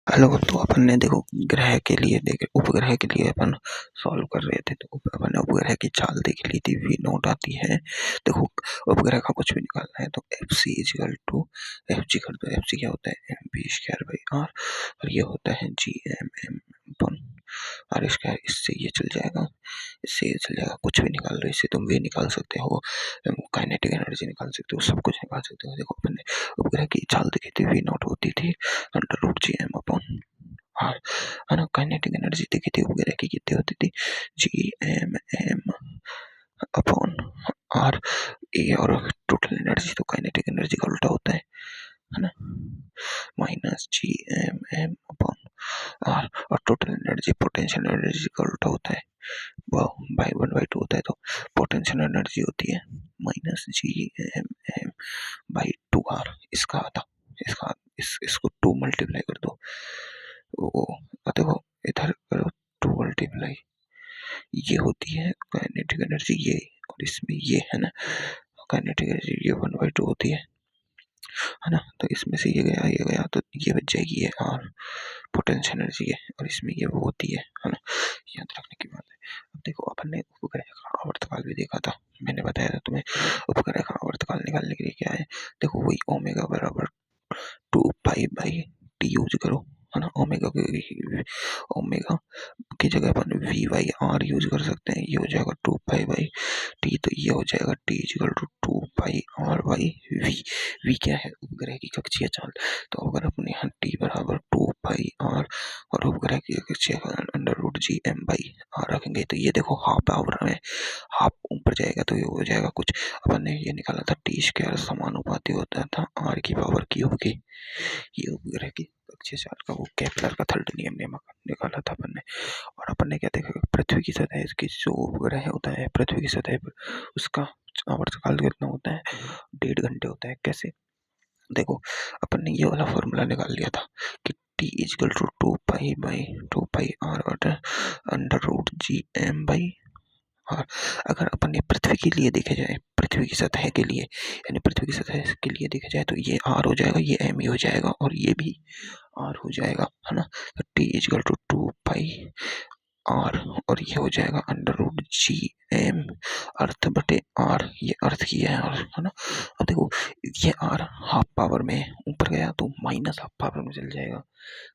Hello. तो अपन ने देखो ग्रह के लिए देखे उपग्रह के लिए अपन सॉल्व कर रहे थे। तो अपन ने उपग्रह की चाल देख ली थी, वी नोट आती है। देखो उपग्रह का कुछ भी निकालना है तो F C equal to F G कर दो। एफ सी क्या होता है, M P square by R, और ये होता है G M M upon R square. इससे ये चल जाएगा, इससे ये चल जाएगा। कुछ भी निकाल लो, इससे तुम वे निकाल सकते हो, काइनेटिक एनर्जी निकाल सकते हो, सब कुछ निकाल सकते हो। देखो अपन ने उपग्रह की चाल देखी थी, वी नॉट होती थी under root G M upon R, है ना। काइनेटिक एनर्जी देखी थी उपग्रह की, कितनी होती थी, G M M upon R ए। और टोटल एनर्जी तो काइनेटिक एनर्जी का उल्टा होता है ना, minus G M M upon R. और टोटल एनर्जी पोटेंशियल एनर्जी का उल्टा होता है, वाह, बाई 1/2 होता है। तो पोटेंशियल एनर्जी होती है minus G M M by 2 R. इसका आधा, इसका इसको 2 मल्टीप्लाई कर दो। वो देखो इधर करो, 2 मल्टीप्लाई, ये होती है काइनेटिक एनर्जी ये, और इसमें ये है ना काइनेटिक एनर्जी, ये 1/2 होती है ना। तो इसमें से ये गया तो ये बच जाएगी ये आर पोटेंशियल एनर्जी है, और इसमें ये वो होती है ना। याद रखने की बात है। अब देखो अपन ने उपग्रह का आवर्तकाल भी देखा था, मैंने बताया था तुम्हें। उपग्रह का आवर्तकाल निकालने के लिए क्या है, देखो वही ओमेगा बराबर 2 पाई बाई टी यूज करो, है ना। ओमेगा की जगह अपन वी बाई आर यूज कर सकते हैं। ये हो जाएगा 2 पाई बाई टी, तो ये हो जाएगा T equal to 2 pi R by V. V क्या है, उपग्रह की कक्षीय चाल। तो अगर अपने यहाँ टी बराबर 2 पाई आर और उपग्रह की कक्षीय under root G M by R रखेंगे, तो ये देखो हाफ आवर में हाफ ऊपर जाएगा, तो ये हो जाएगा कुछ। अपन ने ये निकाला था टी स्क्वायर समानुपाती होता था आर की पावर क्यूब के। ये उपग्रह की कक्षीय चाल का वो केपलर का थर्ड नियम निकाला था अपन ने। और अपन ने क्या देखा, पृथ्वी की सतह, इसकी जो उपग्रह होता है पृथ्वी की सतह पर, उसका आवर्तकाल कितना होता है, 1.5 घंटे होता है। कैसे, देखो अपन ने ये वाला फॉर्मूला निकाल लिया था कि T equal to 2 pi R under root G M by R. अगर अपन ने पृथ्वी के लिए देखे जाए, पृथ्वी की सतह के लिए, यानी पृथ्वी की सतह के लिए देखे जाए, तो ये आर हो जाएगा, ये एम हो जाएगा, और ये भी आर हो जाएगा, है ना। तो T equal to 2 pi R, और ये हो जाएगा under root G M earth बटे आर, ये अर्थ की है आर, है ना। अब देखो ये आर हाफ पावर में ऊपर गया तो माइनस हाफ पावर में चल जाएगा,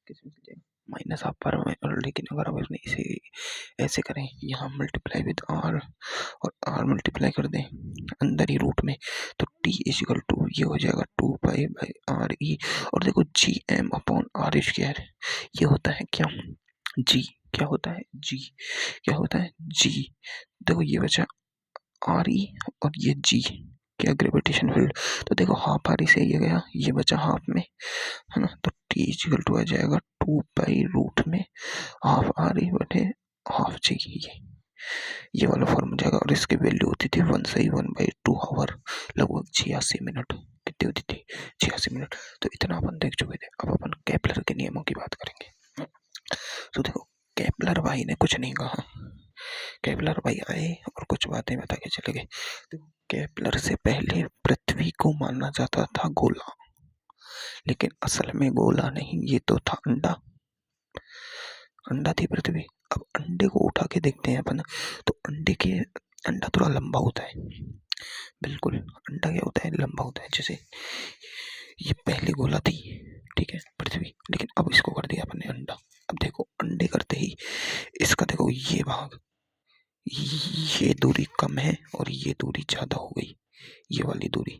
किसमें चल जाएगा, माइनस हाफ पावर में। और लेकिन अगर हम इसने इसे ऐसे करें, यहाँ मल्टीप्लाई विद आर और आर मल्टीप्लाई कर दें अंदर ही रूट में, तो टी इजिकल टू ये हो जाएगा 2 पाई बाई आर ई। और देखो G M upon R square, ये होता है क्या, जी, क्या होता है जी, क्या होता है जी। देखो ये बचा आर ई और ये जी, क्या ग्रेविटेशन फील्ड। तो देखो हाफ आर ई से ये गया, ये बचा हाफ में, है ना। तो टी इजिकल टू आ जाएगा 2 पाई रूट में हाफ आर ई बटे हाफ जी। ये वाला फॉर्म हो जाएगा। और इसकी वैल्यू होती थी 1/2 आवर, लगभग 86 मिनट। कितनी होती थी, 86 मिनट। तो इतना अपन देख चुके थे। अब अपन केपलर के नियमों की बात करेंगे। तो देखो केपलर भाई ने कुछ नहीं कहा, केपलर भाई आए और कुछ बातें बता के चले गए। तो केपलर से पहले पृथ्वी को माना जाता था गोला, लेकिन असल में गोला नहीं, ये तो था अंडा, अंडा थी पृथ्वी। अब अंडे को उठा के देखते हैं अपन, तो अंडा थोड़ा लंबा होता है, बिल्कुल। अंडा क्या होता है, लंबा होता है। जैसे ये पहले गोला थी, ठीक है, पृथ्वी, लेकिन अब इसको कर दिया अपन ने अंडा। अब देखो अंडे करते ही इसका देखो ये भाग, ये दूरी कम है और ये दूरी ज्यादा हो गई, ये वाली दूरी,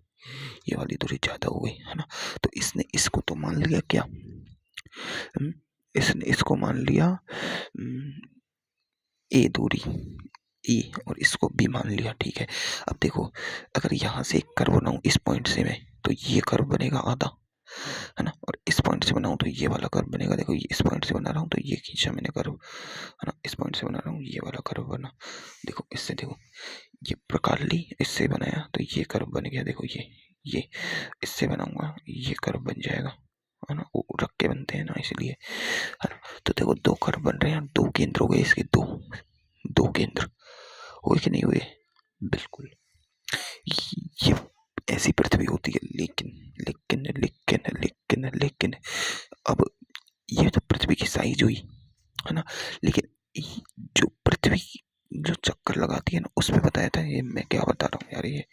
ये वाली दूरी ज्यादा हो गई, है ना। तो इसने इसको तो मान लिया क्या, इसने इसको मान लिया ए दूरी, ई, और इसको बी मान लिया, ठीक है। अब देखो अगर यहाँ से एक कर्व बनाऊं इस पॉइंट से मैं, तो ये कर्व बनेगा आधा, है ना। और इस पॉइंट से बनाऊं तो ये वाला कर्व बनेगा। देखो ये इस पॉइंट से बना रहा हूँ तो ये खींचा मैंने कर्व, है ना। इस पॉइंट से बना रहा हूँ, ये वाला कर्व बना। देखो इससे, देखो ये प्रकार ली, इससे बनाया तो ये कर्व बन गया। देखो ये इससे बनाऊंगा, ये कर्व बन जाएगा, है ना। वो रख के बनते हैं ना, इसलिए, है ना। तो देखो 2 कर्व बन रहे हैं, 2 केंद्र हो गए इसके, दो केंद्र हुए कि नहीं हुए, बिल्कुल। ये ऐसी पृथ्वी होती है, लेकिन लेकिन लेकिन लेकिन लेकिन अब ये जो पृथ्वी की साइज हुई, है ना। लेकिन जो पृथ्वी जो चक्कर लगाती है ना, उसमें बताया था। ये मैं क्या बता रहा हूँ यार, ये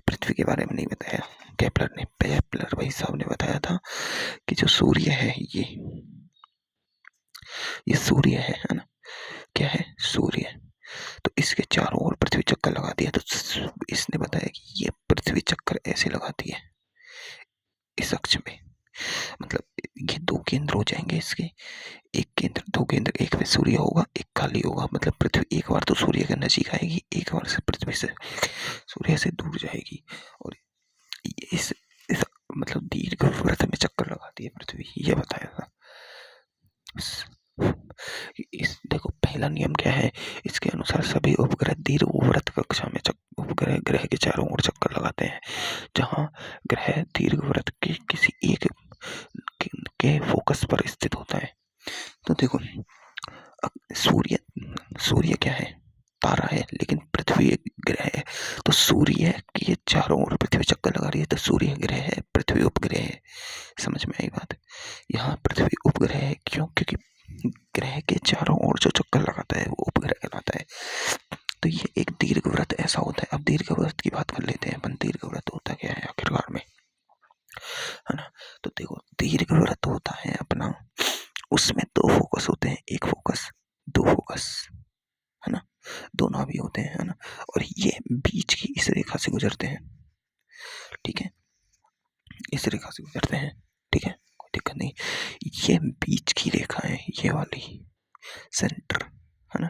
पृथ्वी के बारे में नहीं बताया केपलर भाई साहब ने बताया था कि जो सूर्य है ये सूर्य है ना। क्या है? सूर्य। तो इसके चारों ओर पृथ्वी चक्कर लगाती है। तो इसने बताया कि ये पृथ्वी चक्कर ऐसे लगाती है इस अक्ष में। मतलब ये दो केंद्र हो जाएंगे इसके, एक केंद्र, दो केंद्र, एक पे सूर्य होगा, एक खाली होगा। मतलब पृथ्वी एक बार तो सूर्य के नजीक आएगी, एक बार से पृथ्वी से सूर्य से दूर जाएगी। और इस मतलब दीर्घ वृत्त में चक्कर लगाती है पृथ्वी, ये बताया था। इस देखो पहला नियम क्या है, इसके अनुसार सभी उपग्रह दीर्घवृत्त कक्षा में उपग्रह ग्रह के चारों ओर चक्कर लगाते हैं। जहां ग्रह दीर्घवृत्त के किसी एक के फोकस पर स्थित होता है। तो देखो सूर्य सूर्य क्या है? तारा है, लेकिन पृथ्वी एक ग्रह है। तो सूर्य के चारों ओर पृथ्वी चक्कर लगा रही है, तो सूर्य ग्रह है, पृथ्वी उपग्रह है। समझ में आई बात? यहाँ पृथ्वी उपग्रह है क्यों? क्योंकि ग्रह के चारों ओर जो चक्कर लगाता है वो उपग्रह कहलाता है। तो ये एक दीर्घवृत्त ऐसा होता है। अब दीर्घवृत्त की बात कर लेते हैं अपन। दीर्घवृत्त होता क्या है आखिरकार में, है ना। तो देखो दीर्घवृत्त होता है अपना, उसमें दो फोकस होते हैं, एक फोकस, दो फोकस, है ना। दो नाभि होते हैं, है ना। और ये बीच की इस रेखा से गुजरते हैं, ठीक है। इस रेखा से गुजरते हैं, ठीक है, कोई दिक्कत नहीं। ये बीच की रेखा है, ये वाली सेंटर, है ना।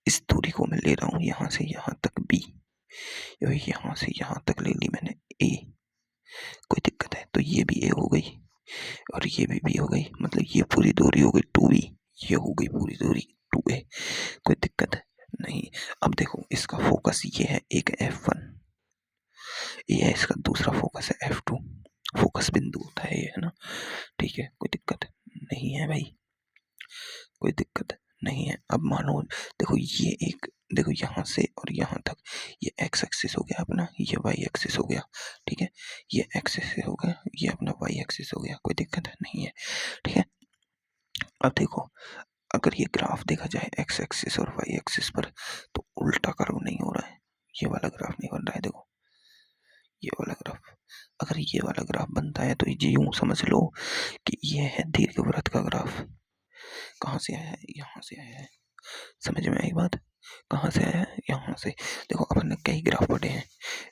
इस दूरी को मैं ले रहा हूं यहां से यहां तक बी, यहां से यहां तक ले ली मैंने ए। कोई दिक्कत है? तो ये भी ए हो गई और ये भी बी हो गई। मतलब ये पूरी दूरी हो गई 2b, ये हो गई पूरी दूरी 2a। कोई दिक्कत है? नहीं। अब देखो इसका फोकस ये है, एक F1, ये है इसका दूसरा फोकस है F2। फोकस बिंदु होता है ये, है ना। ठीक है, कोई दिक्कत नहीं है भाई, कोई दिक्कत नहीं है। अब मानो देखो ये एक, देखो यहाँ से और यहाँ तक ये एक्स एक्सिस हो गया अपना, ये वाई एक्सिस हो गया, ठीक है। ये एक्सिस हो गया, ये अपना वाई एक्सिस हो गया, कोई दिक्कत नहीं है, ठीक है। अब देखो अगर ये ग्राफ देखा जाए एक्स एक्सिस और वाई एक्सिस पर, तो उल्टा कर्व नहीं हो रहा है, ये वाला ग्राफ नहीं बन रहा है। देखो ये वाला ग्राफ, अगर ये वाला ग्राफ बनता है तो ये यूं समझ लो कि ये है दीर्घवृत्त का ग्राफ। कहाँ से आया है? यहाँ से आया है। समझ में आई बात? कहाँ से आया है? यहाँ से। देखो अपन ने कई ग्राफ पढ़े हैं।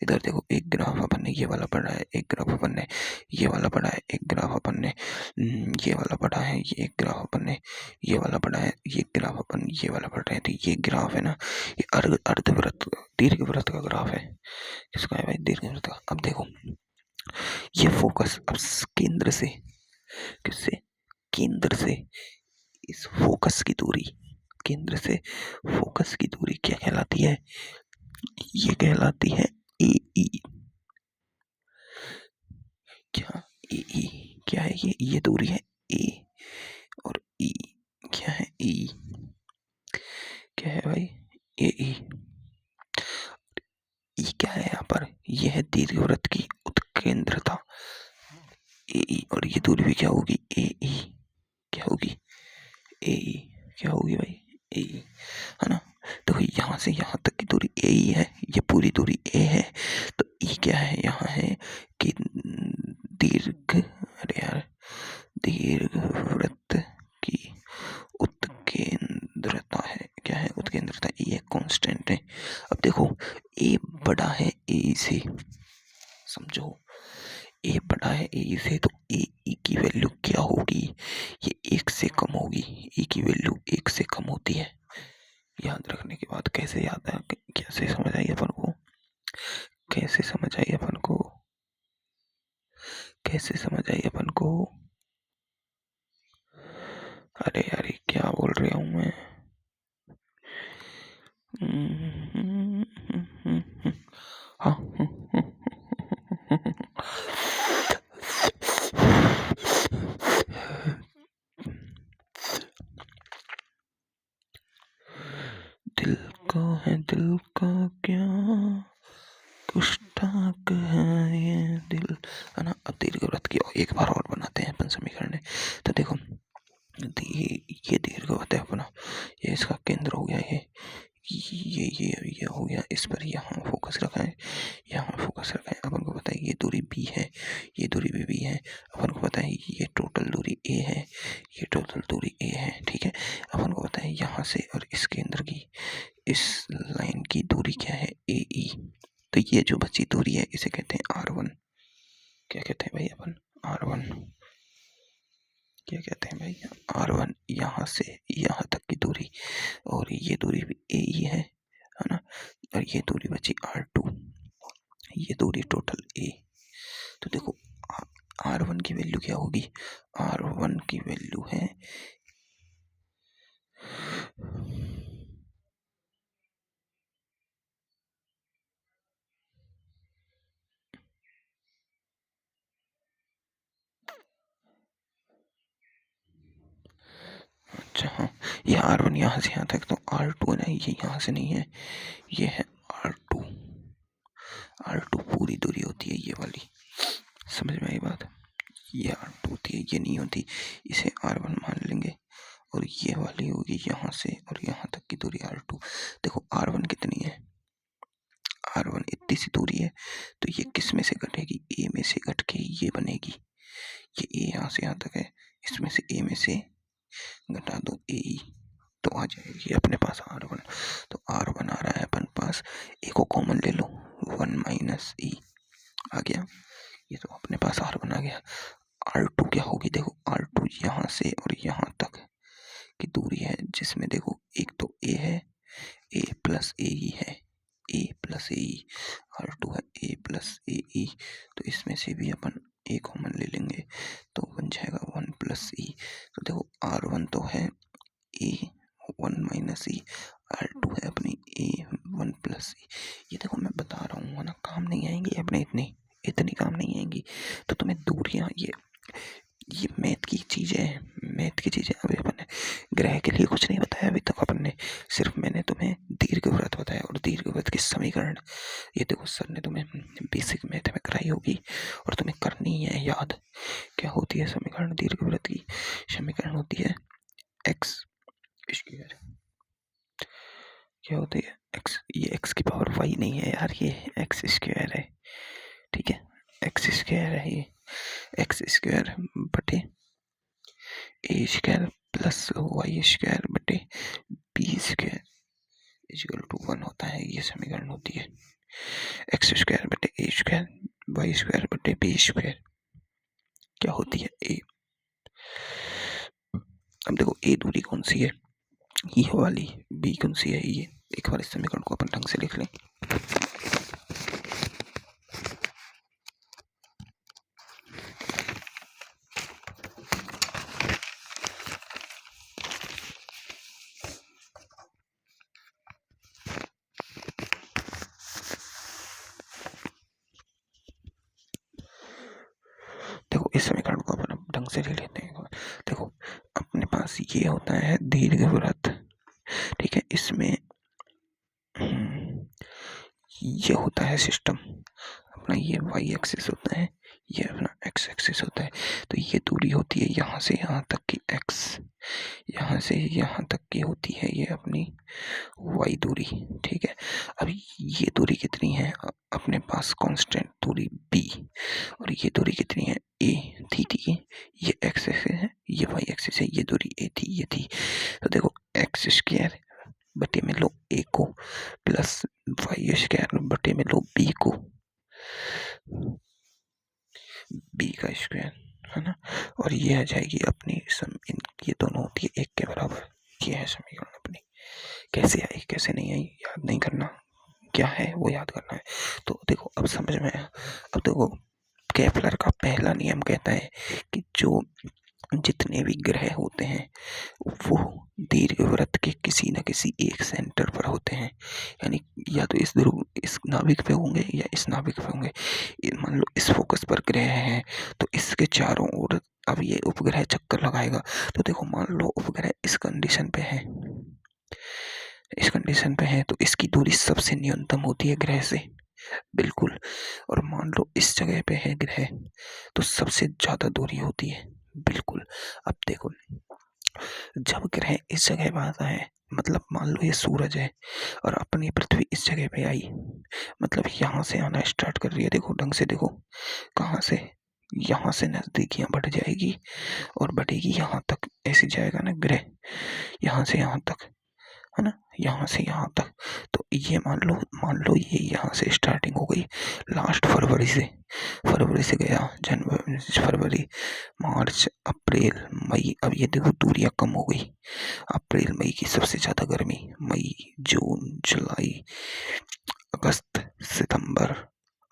इधर देखो एक ग्राफ अपन ने ये वाला पढ़ा है, एक ग्राफ अपन ने ये वाला पढ़ा है, एक ग्राफ अपन ने ये वाला पढ़ा है, ये एक ग्राफ अपन ने ये वाला पढ़ा है, ये ग्राफ अपन ये वाला पढ़ रहे हैं। तो ये ग्राफ है ना, ये अर्धवृत्त दीर्घवृत्त का ग्राफ है। किसका है भाई? दीर्घवृत्त का। अब देखो ये फोकस अब केंद्र से, किससे? केंद्र से इस फोकस की दूरी, केंद्र से फोकस की दूरी क्या कहलाती है? ये कहलाती है ए ई। क्या? ए ई क्या है? ये दूरी है ए, और ई क्या है? ई क्या है भाई? ए ई। ई क्या है यहाँ पर? यह है दीर्घवृत्त की उत्केंद्रता ए ई, और ये दूरी भी क्या होगी? ए ई। क्या होगी? ए ई। क्या होगी भाई? ए ई, है ना। तो यहाँ से यहाँ तक की दूरी ए ही है, ये पूरी दूरी ए है। तो ई क्या है? यहाँ है कि अरे यार, दीर्घवृत्त की उत्केंद्रता है। क्या है? उत्केंद्रता। ये कांस्टेंट है। अब देखो ए बड़ा है ए से, समझो ए बड़ा है ए से, तो ए ई की वैल्यू क्या होगी? ये 1 से कम होगी। ई की वैल्यू 1 से कम होती है। याद रखने की बात। कैसे याद है? कैसे समझ आई अपन को? कैसे समझ आई अपन को? कैसे समझ आई अपन को? अरे यार क्या बोल रहा हूँ मैं? हाँ। दिल का है, दिल का क्या कुछ ठाक है ये दिल, है ना। अब दीर्घवृत्त की एक बार और बनाते हैं अपन समीकरण। तो देखो ये दीर्घवृत्त है अपना, ये इसका केंद्र हो गया। ये हो गया, इस पर यहाँ फोकस रखा है, यहाँ फोकस रखा है। अपन को पता है ये दूरी B है, ये दूरी भी B है। अपन को पता है ये टोटल दूरी A है, ये टोटल दूरी A है। ठीक है, अपन को पता है यहाँ से और इस केंद्र की, इस लाइन की दूरी क्या है, AE। तो ये जो बची दूरी है इसे कहते हैं R1। क्या कहते हैं भाई अपन, R1। क्या कहते हैं भाई, R1। यहाँ से यहाँ तक की दूरी, और ये दूरी भी AE है ना। और ये दूरी बची R2, ये दूरी टोटल A। तो देखो R1 की वैल्यू क्या होगी, R1 की वैल्यू है अच्छा हाँ, ये R1 यहाँ से यहाँ तक, तो R2 ना, ये यहाँ से नहीं है, ये है R2। R2 पूरी दूरी होती है ये वाली, समझ में आई बात। ये R2 होती है, ये नहीं होती, इसे R1 मान लेंगे। और ये वाली होगी यहाँ से और यहाँ तक की दूरी R2। देखो R1 कितनी है, R1 इतनी सी दूरी है, तो ये किस में से घटेगी, A में से घट के ये बनेगी। ये A यहाँ से यहाँ तक है, इसमें से A में से घटा दो AE, तो आ जाएगी अपने पास R1। तो R1 आ रहा है अपन पास, A को कॉमन ले लो, 1 माइनस E आ गया। ये तो अपने पास R1 आ गया। R2 क्या होगी, देखो R2 यहाँ से और यहाँ तक की दूरी है, जिसमें देखो एक तो A है, A प्लस AE है, A प्लस AE। R2 है A प्लस AE, तो इसमें से भी अपन A कॉमन ले लेंगे, तो बन जाएगा 1 प्लस E। तो देखो R1 तो है A 1 माइनस E, R2 है अपनी A 1 प्लस E। ये देखो मैं बता रहा हूँ ना, काम नहीं आएंगी अपने, इतनी काम नहीं आएंगी। तो तुम्हें दूरियां, ये मैथ की चीजें अभी अपन ने ग्रह के लिए कुछ नहीं बताया अभी तक अपन ने, सिर्फ मैंने तुम्हें दीर्घवृत्त बताया और दीर्घवृत्त के समीकरण। ये देखो सर ने तुम्हें बेसिक मैथ में कराई होगी और तुम्हें करनी है याद। क्या होती है समीकरण दीर्घवृत्त की, समीकरण होती है x स्क्वायर, क्या होती है x, ये x की पावर y नहीं है यार, ये x स्क्वायर है। ठीक है, x स्क्वायर है, ये x स्क्वायर बटे a square plus y square बटे b स्क्वायर इक्वल टू 1 होता है। ये समीकरण होती है x स्क्वायर बटे a स्क्वायर y स्क्वायर बटे b स्क्वायर, क्या होती है a। अब देखो a दूरी कौन सी है, ये वाली, b कौन सी है, ये। एक बार इस समीकरण को अपन ढंग से लिख लें। देखो इस समीकरण को अपन ढंग से ले लेते हैं। देखो अपने पास ये होता है दीर्घवृत्त, ठीक है, इसमें ये होता है सिस्टम अपना, ये y एक्सिस होता है, ये अपना x एक्सिस होता है। तो ये दूरी होती है यहाँ से यहाँ तक की x, यहाँ से यहाँ तक की होती है ये अपनी y दूरी। ठीक है, अब ये दूरी कितनी है अपने पास, कांस्टेंट दूरी b, और ये दूरी कितनी है a थी, ये x एक्सिस है, ये y एक्सिस है, ये दूरी a थी, ये थी। तो देखो x स्क्वायर बटे में लो a को, प्लस y स्क्वायर बटे में लो b को, b का स्क्वायर, है ना। और ये आ जाएगी अपनी ये दोनों होती है 1 के बराबर। ये है समीकरण अपनी। कैसे आई कैसे नहीं आई याद नहीं करना, क्या है वो याद करना है। तो देखो अब समझ में आया। अब देखो केपलर का पहला नियम कहता है कि जो जितने भी ग्रह होते हैं वो दीर्घवृत्त के किसी न किसी एक सेंटर पर होते हैं, यानी या तो इस ध्रुव इस नाभिक पे होंगे या इस नाभिक पे होंगे। मान लो इस फोकस पर ग्रह है तो इसके चारों ओर अब ये उपग्रह चक्कर लगाएगा। तो देखो मान लो उपग्रह इस कंडीशन पे है, तो इसकी दूरी सबसे न्यूनतम होती है ग्रह से, बिल्कुल। और मान लो इस जगह पे है ग्रह तो सबसे ज्यादा दूरी होती है, बिल्कुल। अब देखो जब ग्रह इस जगह पे आता है, मतलब मान लो ये सूरज है और अपनी पृथ्वी इस जगह पे आई, मतलब यहाँ से आना स्टार्ट कर रही है। देखो ढंग से देखो, कहाँ से, यहाँ से नजदीकियां बढ़ जाएगी और बढ़ेगी यहाँ तक, ऐसे जाएगा ना ग्रह, यहाँ से यहाँ तक, है ना, यहाँ से यहाँ तक। तो ये मान लो ये यहाँ से स्टार्टिंग हो गई लास्ट फरवरी से गया जनवरी, फरवरी, मार्च, अप्रैल, मई। अब ये देखो दूरियां कम हो गई। अप्रैल मई की सबसे ज्यादा गर्मी, मई, जून, जुलाई, अगस्त, सितंबर,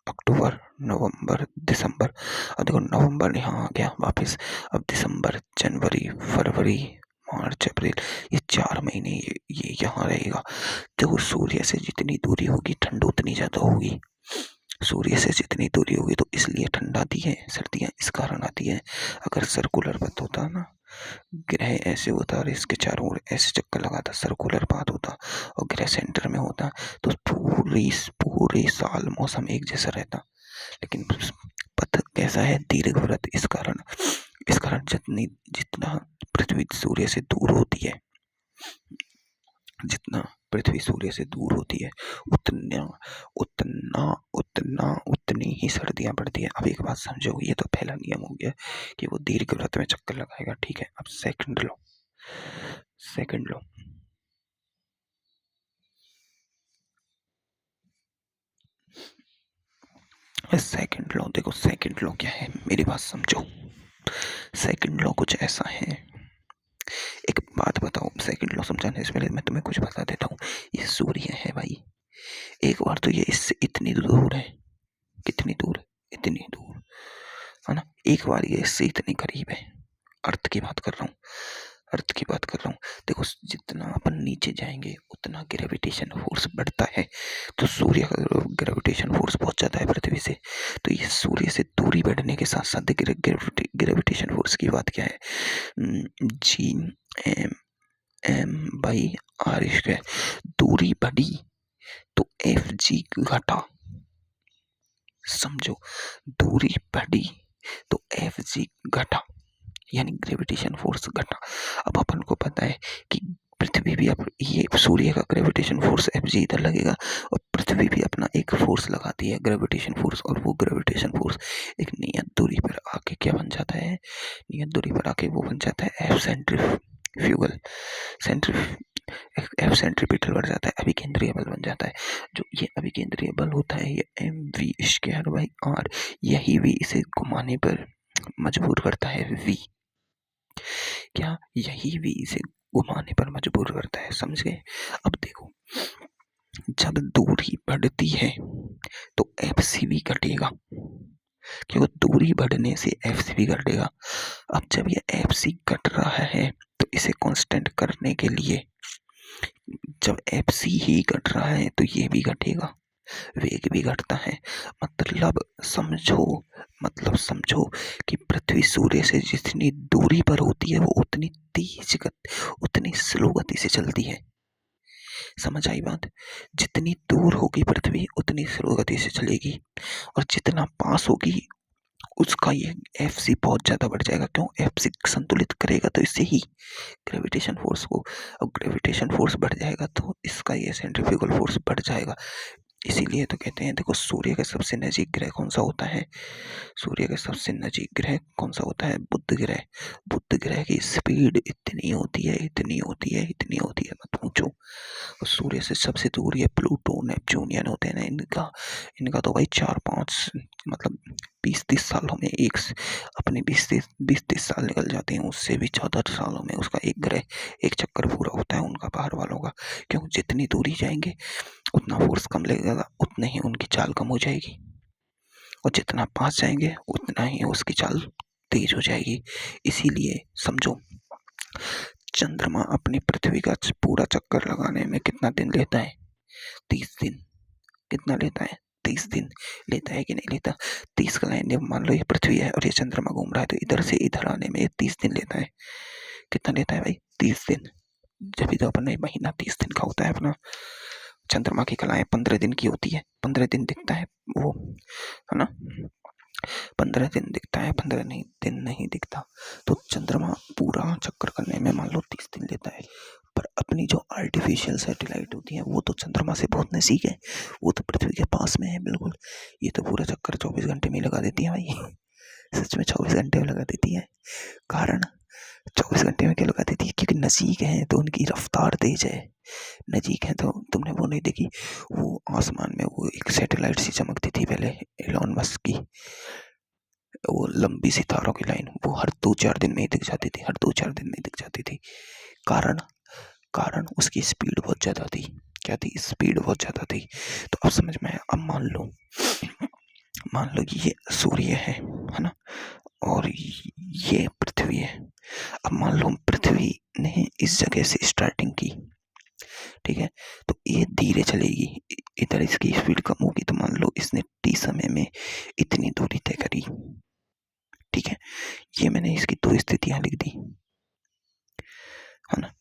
अक्टूबर, नवंबर, दिसंबर। अब देखो नवंबर यहाँ आ गया वापस। अब दिसंबर, जनवरी, फरवरी, मार्च, अप्रैल, ये 4 महीने ये यहाँ रहेगा। देखो सूर्य से जितनी दूरी होगी ठंड उतनी ज्यादा होगी। सूर्य से जितनी दूरी होगी तो इसलिए ठंड आती है, सर्दियाँ इस कारण आती है। अगर सर्कुलर पथ होता ना, ग्रह ऐसे होता और इसके चारों ओर ऐसे चक्कर लगाता, सर्कुलर पाथ होता और ग्रह सेंटर में होता, तो पूरे साल मौसम एक जैसा रहता। लेकिन पथ कैसा है, दीर्घवृत्त, इस कारण जितना पृथ्वी सूर्य से दूर होती है, जितना पृथ्वी सूर्य से दूर होती है उतना उतना उतना उतनी ही सर्दियां पड़ती है। अब एक बात समझो, ये तो पहला नियम हो गया कि वो दीर्घवृत्त में चक्कर लगाएगा, ठीक है। अब सेकंड लो, सेकंड लो, सेकंड लॉ देखो, सेकंड लॉ क्या है, मेरी बात समझो। सेकंड लॉ कुछ ऐसा है, एक बात बताओ, सेकंड लॉ समझाने से पहले मैं तुम्हें कुछ बता देता हूँ। ये सूर्य है भाई, एक बार तो ये इससे इतनी दूर है, कितनी दूर, इतनी दूर, है ना। एक बार ये इससे इतनी करीब है, अर्थ की बात कर रहा हूँ, अर्थ की बात कर रहा हूँ। देखो जितना अपन नीचे जाएंगे उतना ग्रेविटेशन फोर्स बढ़ता है। तो सूर्य का ग्रेविटेशन फोर्स बहुत ज्यादा है पृथ्वी से, तो ये सूर्य से दूरी बढ़ने के साथ साथ ग्रेविटेशन फोर्स की बात क्या है, G M M by R square. दूरी बढ़ी तो एफ जी घटा, समझो, दूरी बढ़ी तो एफ जी घटा, यानी ग्रेविटेशन फोर्स घटा। अब अपन को पता है कि पृथ्वी भी ये सूर्य का ग्रेविटेशन फोर्स एफ जी इधर लगेगा और पृथ्वी भी अपना एक फोर्स लगाती है, ग्रेविटेशन फोर्स, और वो ग्रेविटेशन फोर्स एक नियत दूरी पर आके क्या बन जाता है, नियत दूरी पर आके वो बन जाता है एफ सेंट्रीफ्यूगल, एफ सेंट्रीपिटल बढ़ जाता है, अभिकेंद्रीय बल बन जाता है। जो ये अभिकेंद्रीय बल होता है ये M V square by R, यही वी इसे घुमाने पर मजबूर करता है, वी क्या, यही वी इसे घुमाने पर मजबूर करता है, समझ गए। अब देखो जब दूरी बढ़ती है तो एफ सी भी घटेगा, क्योंकि दूरी बढ़ने से एफ सी भी घटेगा। अब जब ये एफ सी घट रहा है तो इसे कांस्टेंट करने के लिए, जब एफ सी ही घट रहा है तो ये भी घटेगा, वेग भी घटता है। मतलब समझो कि पृथ्वी सूर्य से जितनी दूरी पर होती है वो उतनी स्लो गति से चलती है। समझ आई बात, जितनी दूर होगी पृथ्वी उतनी स्लो गति से चलेगी, और जितना पास होगी उसका ये एफ सी बहुत ज्यादा बढ़ जाएगा। क्यों, एफ सी संतुलित करेगा तो इससे ही ग्रेविटेशन फोर्स को, अब ग्रेविटेशन फोर्स बढ़ जाएगा तो इसका ये सेंट्रीफ्यूगल फोर्स बढ़ जाएगा। इसीलिए तो कहते हैं, देखो सूर्य के सबसे नजीक ग्रह कौन सा होता है, सूर्य के सबसे नजीक ग्रह कौन सा होता है, बुध ग्रह। बुध ग्रह की स्पीड इतनी होती है, इतनी होती है, इतनी होती है, मत पूछो। और सूर्य से सबसे दूर ये प्लूटो, नेपच्यूनियन होते हैं ना, इनका तो भाई 4-5, मतलब 20-30 सालों में अपने 20-30 साल निकल जाते हैं, उससे भी 14 सालों में उसका एक ग्रह, एक चक्कर पूरा होता है उनका, बाहर वालों का। क्यों, जितनी दूरी जाएंगे उतना फोर्स कम लगेगा, उतने ही उनकी चाल कम हो जाएगी, और जितना पास जाएंगे उतना ही उसकी चाल तेज हो जाएगी। इसीलिए समझो, चंद्रमा अपनी पृथ्वी का पूरा चक्कर लगाने में कितना दिन लेता है, 30 दिन। कितना लेता है, 30 दिन लेता है कि नहीं लेता। 30 का लाइन, मान लो ये पृथ्वी है और ये चंद्रमा घूम रहा है, तो इधर से इधर आने में 30 दिन लेता है। कितना लेता है भाई, 30 दिन। जब भी तो अपना महीना 30 दिन का होता है अपना, चंद्रमा की कलाएं 15 दिन की होती है, 15 दिन दिखता है वो, है ना। 15 दिन दिखता है, 15 नहीं दिन नहीं दिखता। तो चंद्रमा पूरा चक्कर करने में मान लो 30 दिन लेता है, पर अपनी जो आर्टिफिशियल सैटेलाइट होती है वो तो चंद्रमा से बहुत नज़दीक है, वो तो पृथ्वी के पास में है बिल्कुल। ये तो पूरा चक्कर 24 घंटे में लगा देती है भाई। सच में 24 घंटे में लगा देती है। कारण 24 घंटे में क्यों लगा देती है? क्योंकि नज़दीक है तो उनकी रफ्तार तेज है। नज़दीक है तो तुमने वो नहीं देखी, वो आसमान में वो एक सैटेलाइट सी चमकती थी पहले, एलोन मस्क की, वो लंबी सी तारों की लाइन, वो हर 2-4 दिन में ही दिख जाती थी, हर 2-4 दिन में ही दिख जाती थी। कारण कारण उसकी स्पीड बहुत ज़्यादा थी। क्या थी? स्पीड बहुत ज़्यादा थी। तो अब समझ में आया। अब मान लो ये सूर्य है ना, और ये पृथ्वी है। अब मान लो पृथ्वी ने इस जगह से स्टार्टिंग की, ठीक है, तो ये धीरे चलेगी, इधर इसकी स्पीड कम होगी, तो मान लो इसने टी समय में इतनी दूरी तय करी, ठीक है। ये मैंने इसकी 2 स्थितियां लिख दी, है ना,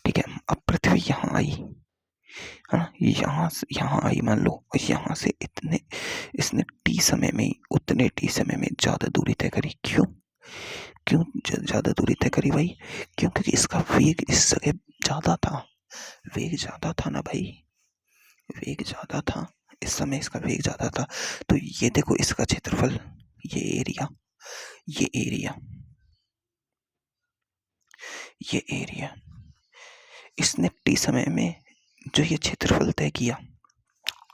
ठीक है। अब पृथ्वी यहाँ आई, है ना, यहाँ आई मान लो, और यहाँ से इसने टी समय में, उतने टी समय में ज़्यादा दूरी तय करी। क्यों क्यों ज़्यादा दूरी तय करी भाई? क्योंकि इसका वेग इस जगह ज़्यादा था, वेग ज़्यादा था ना भाई, वेग ज़्यादा था, इस समय इसका वेग ज़्यादा था। तो ये देखो इसका क्षेत्रफल, ये एरिया, ये एरिया, ये एरिया, इसने टी समय में जो ये क्षेत्रफल तय किया,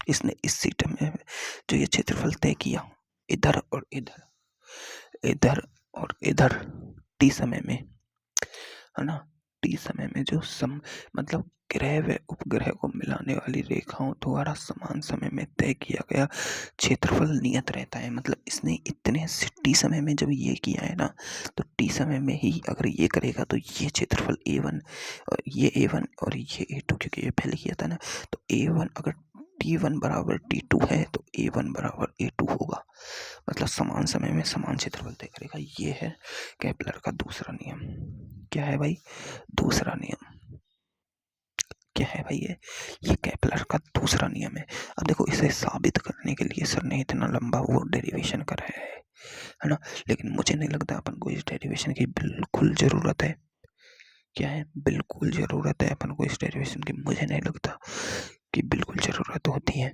इसने इस सीट में जो ये क्षेत्रफल तय किया, इधर और इधर, इधर और इधर, टी समय में, है ना, टी समय में जो मतलब ग्रह व उपग्रह को मिलाने वाली रेखाओं द्वारा समान समय में तय किया गया क्षेत्रफल नियत रहता है। मतलब इसने इतने टी समय में जब ये किया है ना, तो टी समय में ही अगर ये करेगा तो ये क्षेत्रफल A1, और ये A1 और ये A2, क्योंकि ये पहले किया था ना, तो A1 अगर T1 बराबर T2 है तो A1 बराबर A2 होगा। मतलब समान समय में समान क्षेत्रफल तय करेगा। ये है केपलर का दूसरा नियम। क्या है भाई दूसरा नियम? क्या है भाई ये केपलर का दूसरा नियम है। अब देखो इसे साबित करने के लिए सर ने इतना लंबा वो डेरिवेशन कराया है ना, लेकिन मुझे नहीं लगता अपन को इस डेरिवेशन की बिल्कुल ज़रूरत है। क्या है? बिल्कुल ज़रूरत है अपन को इस डेरिवेशन की। मुझे नहीं लगता कि बिल्कुल ज़रूरत होती है।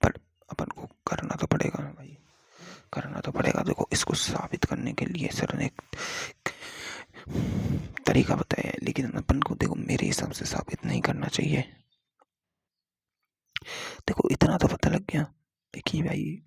पर अपन को करना तो पड़ेगा ना भाई, करना तो पड़ेगा। देखो इसको साबित करने के लिए सर ने एक तरीका बताया है, लेकिन अपन को देखो मेरे हिसाब से साबित नहीं करना चाहिए। देखो इतना तो पता लग गया कि भाई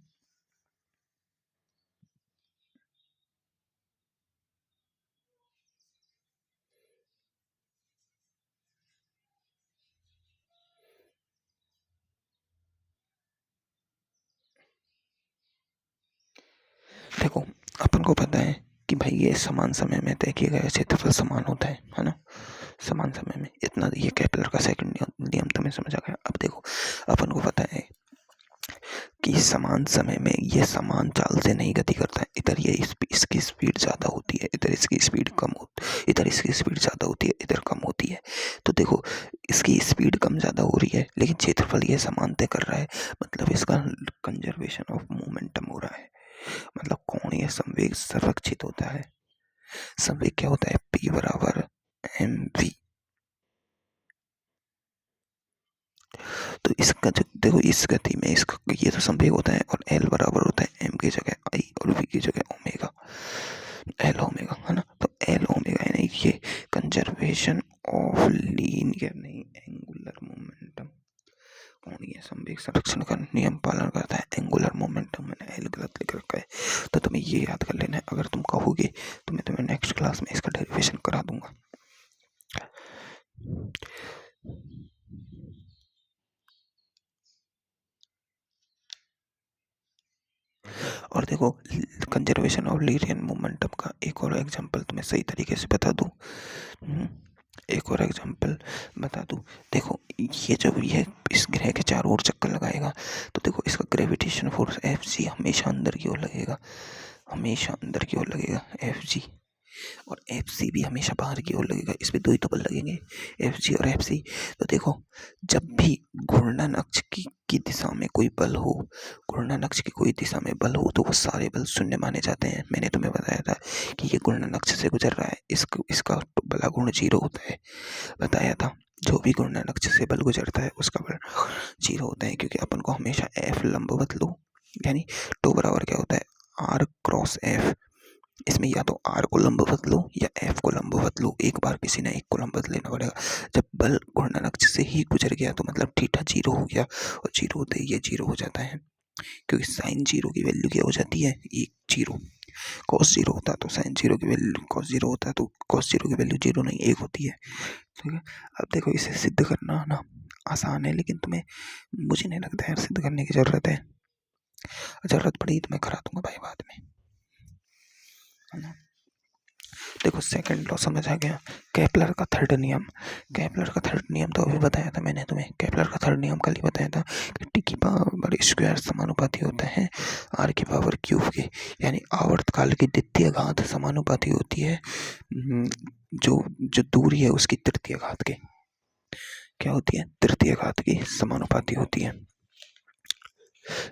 देखो अपन को पता है कि भाई ये समान समय में तय किया गया क्षेत्रफल समान होता है ना, समान समय में। इतना ये केपलर का सेकंड नियम तुम्हें समझ आ गया। अब देखो अपन को पता है कि समान समय में ये समान चाल से नहीं गति करता है। इधर ये इसकी स्पीड ज़्यादा होती है, इधर इसकी स्पीड कम होती, इधर इसकी स्पीड ज़्यादा होती है, इधर कम होती है। तो देखो इसकी स्पीड कम ज़्यादा हो रही है, लेकिन क्षेत्रफल ये समान तय कर रहा है। मतलब इसका कंजर्वेशन ऑफ मोमेंटम हो रहा है। मतलब कोणीय संवेग संरक्षित होता है। संवेग क्या होता है? P बराबर mv। तो इसका जो देखो इस गति में इसका ये तो संवेग होता है, और L बराबर होता है m की जगह I और v की जगह ओमेगा, L ओमेगा, है ना। तो L ओमेगा यानी ये कंजर्वेशन ऑफ लीनियर नहीं एंगुलर मोमेंटम, कोणीय संवेग संरक्षण का नियम पालन करता है। एंगुलर मोमेंटम मैंने L गलत लिख रखा है, तो तुम्हें ये याद कर लेना है। अगर तुम कहोगे तो मैं तुम्हें नेक्स्ट क्लास में इसका डेरिवेशन करा दूंगा। और देखो कंजर्वेशन ऑफ लीनियर मोमेंटम का एक और एग्जांपल तुम्हें सही तरीके से बता दूं। एक और एग्जांपल बता दूं। देखो ये जब ये इस ग्रह के चारों ओर चक्कर लगाएगा, तो देखो इसका ग्रेविटेशन फोर्स Fg हमेशा अंदर की ओर लगेगा, हमेशा अंदर की ओर लगेगा Fg। और एफ सी भी हमेशा बाहर की ओर लगेगा। इसमें दो ही तो बल लगेंगे, एफ जी और एफ सी। तो देखो, जब भी घूर्णन अक्ष की दिशा में कोई बल हो, घूर्णन अक्ष की कोई दिशा में बल हो, तो वो सारे बल शून्य माने जाते हैं। मैंने तुम्हें बताया था कि ये घूर्णन अक्ष से गुजर रहा है, इसका बला गुण 0 होता है, बताया था। जो भी घूर्णन अक्ष से बल गुजरता है उसका बल 0 होता है, क्योंकि अपन को हमेशा एफ लंबवत लो, यानी टो बराबर क्या होता है, आर क्रॉस एफ। इसमें या तो आर को लंबवत लो या एफ को लंबवत लो, एक बार किसी ने एक को लंबवत लेना पड़ेगा। जब बल घूर्णन अक्ष से ही गुजर गया तो मतलब थीटा 0 हो गया, और 0 होते ही ये 0 हो जाता है, क्योंकि साइन 0 की वैल्यू क्या हो जाती है, 1 0। कॉस 0 होता तो साइन 0 की वैल्यू, कॉस 0 होता तो कॉस 0 की वैल्यू 0 नहीं 1 होती है। ठीक है, अब देखो इसे सिद्ध करना ना आसान है, लेकिन तुम्हें, मुझे नहीं लगता यार सिद्ध करने की जरूरत है। जरूरत पड़ी तो मैं करा दूंगा भाई बाद में, है ना। देखो सेकंड लॉ समझ आ गया, केपलर का थर्ड नियम। केपलर का थर्ड नियम तो अभी बताया था मैंने तुम्हें, केपलर का थर्ड नियम कल ही बताया था कि टी की पावर स्क्वायर समानुपाती होता है आर की पावर क्यूब के, यानी आवर्तकाल की द्वितीय घात समानुपाती होती है जो जो दूरी है उसकी तृतीय घात के, क्या होती है, तृतीय घात की समानुपाती होती है।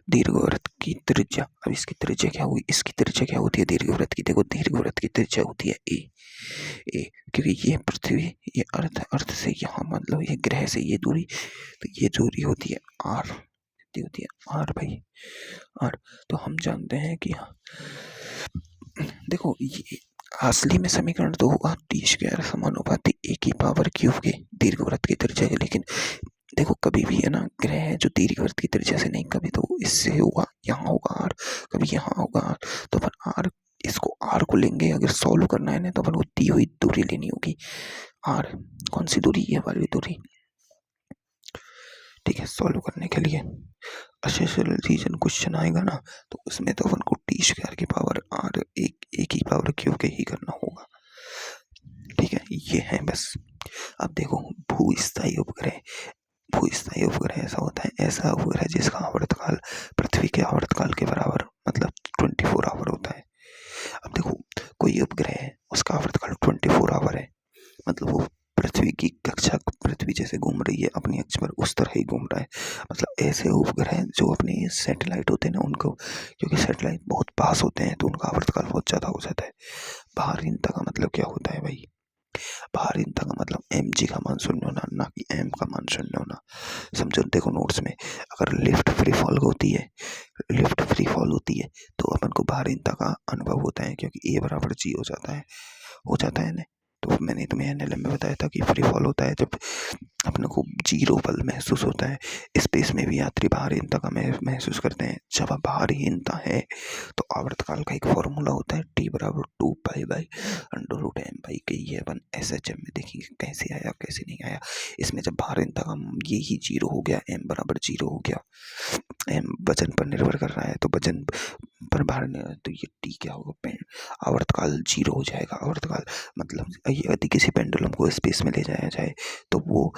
दीर्घवृत्त की त्रिज्या, अब इसकी त्रिज्या क्या हुई, इसकी त्रिज्या क्या होती है दीर्घवृत्त की, देखो दीर्घवृत्त की त्रिज्या होती है ए, क्योंकि ये पृथ्वी, ये अर्थ से यहाँ मतलब ये ग्रह से ये दूरी, तो ये दूरी होती है आर, कितनी होती है आर भाई, आर। तो हम जानते हैं कि देखो ये असली में समीकरण तो होगा टी स्क्वायर समानुपाती ए की पावर क्यूब के दीर्घवृत्त की त्रिज्या के, लेकिन देखो कभी भी है ना, ग्रह जो दीर्घवृत्त की त्रिज्या से नहीं, कभी तो इससे होगा, यहाँ होगा आर, कभी यहाँ होगा आर, तो अपन आर, इसको आर को लेंगे, अगर सॉल्व करना है ना तो अपन को दी हुई दूरी लेनी होगी आर। कौन सी दूरी, ये वाली दूरी, ठीक है। सॉल्व करने के लिए अशेषल रीजन क्वेश्चन आएगा ना, तो उसमें तो अपन को टी स्क्वायर की पावर आर एक की पावर क्यू के ही करना होगा, ठीक है। ये है बस। अब देखो भूस्थायी उपग्रह, भूस्थायी उपग्रह ऐसा होता है, ऐसा उपग्रह जिसका आवर्तकाल पृथ्वी के आवर्तकाल के बराबर मतलब 24 आवर होता है। अब देखो कोई उपग्रह है, उसका आवर्तकाल 24 आवर है, मतलब वो पृथ्वी की कक्षा, पृथ्वी जैसे घूम रही है अपनी अक्ष पर उस तरह ही घूम रहा है। मतलब ऐसे उपग्रह जो अपने सैटेलाइट होते हैं ना, उनको, क्योंकि सैटेलाइट बहुत पास होते हैं तो उनका आवर्तकाल बहुत ज़्यादा हो जाता है। बाहरीनता का मतलब क्या होता है भाई, बाहरीनता का मतलब एम जी का मान शून्य होना, ना कि एम का मान शून्य होना। समझो, देखो नोट्स में अगर लिफ्ट फ्री फॉल होती है, लिफ्ट फ्री फॉल होती है तो अपन को बाहरीनता का अनुभव होता है, क्योंकि ए बराबर जी हो जाता है ना। तो मैंने तुम्हें एनएलएम में बताया था कि फ्री फॉल होता है जब अपने को जीरो बल महसूस होता है। स्पेस में भी यात्री बाहरीनता का महसूस करते हैं। जब बाहरीनता है तो आवर्तकाल का एक फॉर्मूला होता है, टी बराबर 2 पाई/√m के, ये अपन SHM में देखेंगे कैसे आया कैसे नहीं आया। इसमें जब बाहरीनता का ये ही 0 हो गया, m बराबर 0 हो गया, m वजन पर निर्भर कर रहा है, तो वजन पर भार, तो ये टी क्या होगा, आवर्तकाल 0 हो जाएगा। आवर्तकाल मतलब यदि किसी पेंडुलम को स्पेस में ले जाया जाए तो वो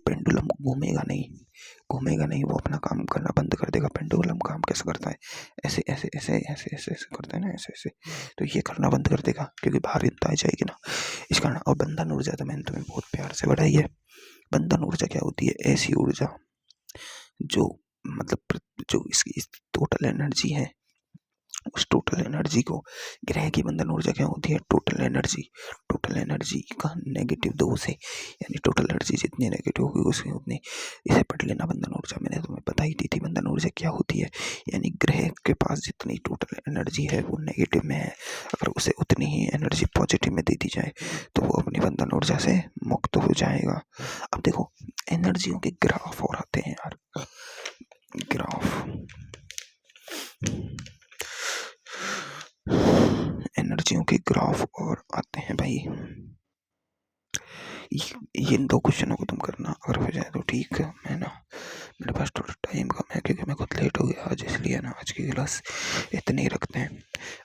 पेंडुलम घूमेगा नहीं, वो अपना काम करना बंद कर देगा। पेंडुलम काम कैसे करता है, ऐसे ऐसे ऐसे ऐसे ऐसे ऐसे करता है ना, ऐसे ऐसे, तो ये करना बंद कर देगा क्योंकि बाहरीनता आ जाएगी ना, इस कारण। और बंधन ऊर्जा तो मैंने तुम्हें बहुत प्यार से बढ़ाई है। बंधन ऊर्जा क्या होती है, ऐसी ऊर्जा जो मतलब जो इसकी टोटल एनर्जी है, उस टोटल एनर्जी को, ग्रह की बंधन ऊर्जा क्या होती है, टोटल एनर्जी का -2 से, यानी टोटल एनर्जी जितनी नेगेटिव होगी उसकी उतनी, इसे पढ़ लेना बंधन ऊर्जा। मैंने तुम्हें बता ही दी थी बंधन ऊर्जा क्या होती है, यानी ग्रह के पास जितनी टोटल एनर्जी है वो नेगेटिव में है, अगर उसे उतनी ही एनर्जी पॉजिटिव में दे दी जाए तो वो अपनी बंधन ऊर्जा से मुक्त हो जाएगा। अब देखो एनर्जियों के ग्राफ और आते हैं यार, ग्राफ, एनर्जियों के ग्राफ और आते हैं भाई। ये 2 क्वेश्चनों को तुम करना, अगर हो जाए तो ठीक है। मैं ना, मेरे पास थोड़ा टाइम कम है क्योंकि मैं खुद लेट हो गया आज, इसलिए ना आज की क्लास इतनी ही रखते हैं।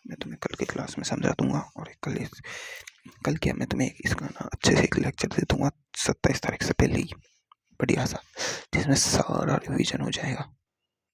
मैं तुम्हें कल की क्लास में समझा दूंगा, और कल क्या, मैं तुम्हें इसका ना अच्छे से एक लेक्चर दे दूंगा 27 तारीख से पहले ही, बढ़िया सा, जिसमें सारा रिवीजन हो जाएगा।